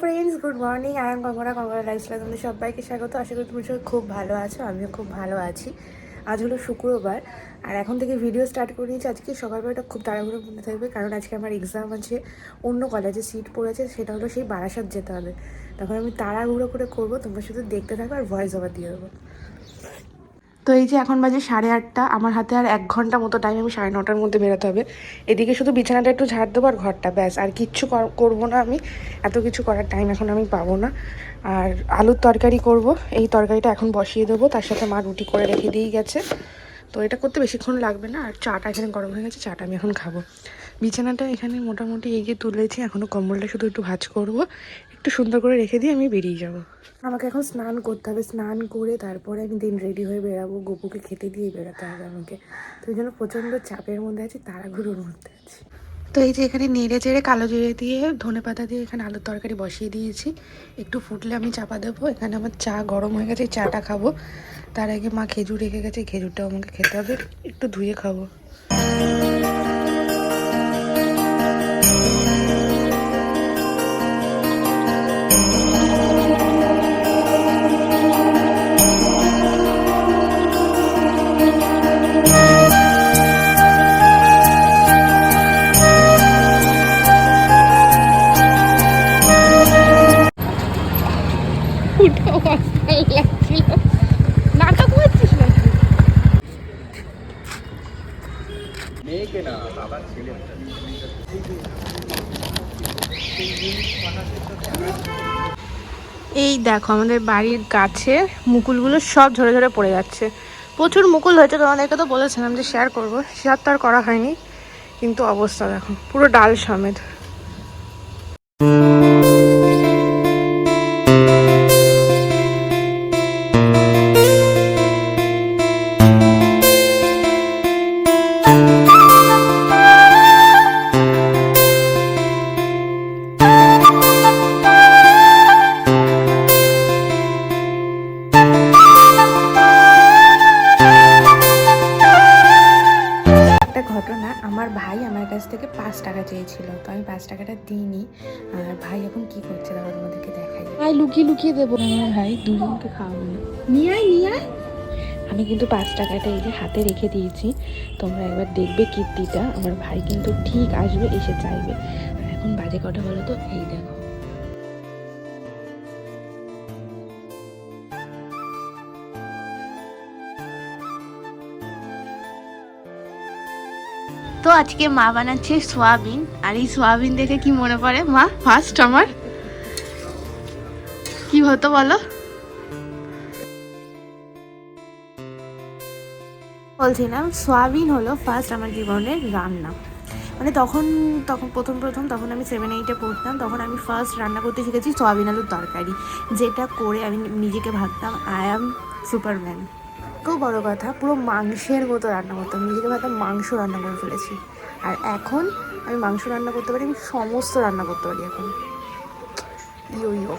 Friends, good morning. I am Kangana lifestyle. তোমাদের সবাইকে স্বাগত। আশা করি তুমি সবাই খুব ভালো আছো। আমিও খুব ভালো আছি। আজ হলো শুক্রবার আর এখন থেকে ভিডিও স্টার্ট করে দিয়েছি। আজকে সকালবেলাটা খুব তাড়াহুড়ো মনে থাকবে, কারণ আজকে আমার এক্সাম আছে, অন্য কলেজে সিট পড়েছে, সেটা হলো সেই বারাসাত যেতে হবে। তখন আমি তাড়াহুড়ো করে করবো, তোমরা শুধু দেখতে থাকো আর ভয়েস ওভার দিয়ে দেবো। তো এই যে এখন বাজে 8:30, আমার হাতে আর 1 ঘন্টা মতো টাইম। আমি 9:30-র মধ্যে বেরোতে হবে। এদিকে শুধু বিছানাটা একটু ঝাড় দেবো আর ঘরটা, ব্যাস। আর কিচ্ছু করবো না আমি। এত কিছু করার টাইম এখন আমি পাবো না। আর আলুর তরকারি করব, এই তরকারিটা এখন বসিয়ে দেবো। তার সাথে মা রুটি করে রেখে দিয়ে গেছে, তো এটা করতে বেশিক্ষণ লাগবে না। আর চাটা এখানে গরম হয়ে গেছে, চাটা আমি এখন খাবো। বিছানাটা এখানে মোটামুটি এগিয়ে তুলেছি, এখনও কম্বলটা শুধু একটু ভাঁজ করবো, একটু সুন্দর করে রেখে দিয়ে আমি বেরিয়ে যাব। আমাকে এখন স্নান করতে হবে, স্নান করে তারপরে আমি দিন রেডি হয়ে বেরাবো। গপুকে খেতে দিয়ে বেরোতে হবে আমাকে, তো ওই জন্য প্রচণ্ড চাপের মধ্যে আছি, তাড়াহুড়োর মধ্যে আছি। তো এই যে এখানে নেড়ে চেড়ে কালো জিরে দিয়ে ধনে পাতা দিয়ে এখানে আলুর তরকারি বসিয়ে দিয়েছি। একটু ফুটলে আমি চাপা দেবো। এখানে আমার চা গরম হয়ে গেছে, চাটা খাবো। তার আগে মা খেজুর রেখে গেছে, খেজুরটাও আমাকে খেতে হবে, একটু ধুয়ে খাবো। নাটক করছিস নাকি? মেয়েকে না, বাবার ছেলে। এই দেখো আমাদের বাড়ির গাছে মুকুলগুলো সব ঝরে ঝরে পড়ে যাচ্ছে। প্রচুর মুকুল হয়েছে, তোমাদেরকে তো বলেছিলাম যে শেয়ার করবো, শেয়ার তো আর করা হয়নি। কিন্তু অবস্থা দেখো, পুরো ডাল সমেত। ঘটনা, আমার ভাই আমার কাছ থেকে 5 টাকা চেয়েছিল, তো আমি 5 টাকাটা দিইনি। আর ভাই এখন কি করছে তারপর তোমাদেরকে দেখাই। ভাই লুকিয়ে লুকিয়ে দেবো, আমার ভাই দুজনকে খাওয়াবো। নিয়ে আয় নিয়ে আয়। আমি কিন্তু 5 টাকাটা এই যে হাতে রেখে দিয়েছি, তোমরা একবার দেখবে কীর্তিটা। আমার ভাই কিন্তু ঠিক আসবে, এসে চাইবে। আর এখন বাজে কটা বলো তো, এই দেখো। তো আজকে মা বানাচ্ছে সোয়াবিন, আর এই সোয়াবিন দেখে কি মনে পড়ে মা ফার্স্ট আমার কি হতো বলো? বলছিলাম সোয়াবিন হলো ফার্স্ট আমার জীবনের রান্না। মানে তখন তখন প্রথম তখন আমি 7-8-এ পড়তাম, তখন আমি ফার্স্ট রান্না করতে শিখেছি সোয়াবিন আলুর তরকারি, যেটা করে আমি নিজেকে ভাবতাম আই অ্যাম সুপারম্যান। খুব বড় কথা, পুরো মাংসের মতো রান্না করতাম, নিজেকে ভাবতাম মাংস রান্না করে ফেলেছি। আর এখন আমি মাংস রান্না করতে পারি, আমি সমস্ত রান্না করতে পারি এখন। ইয়ো ইয়ো।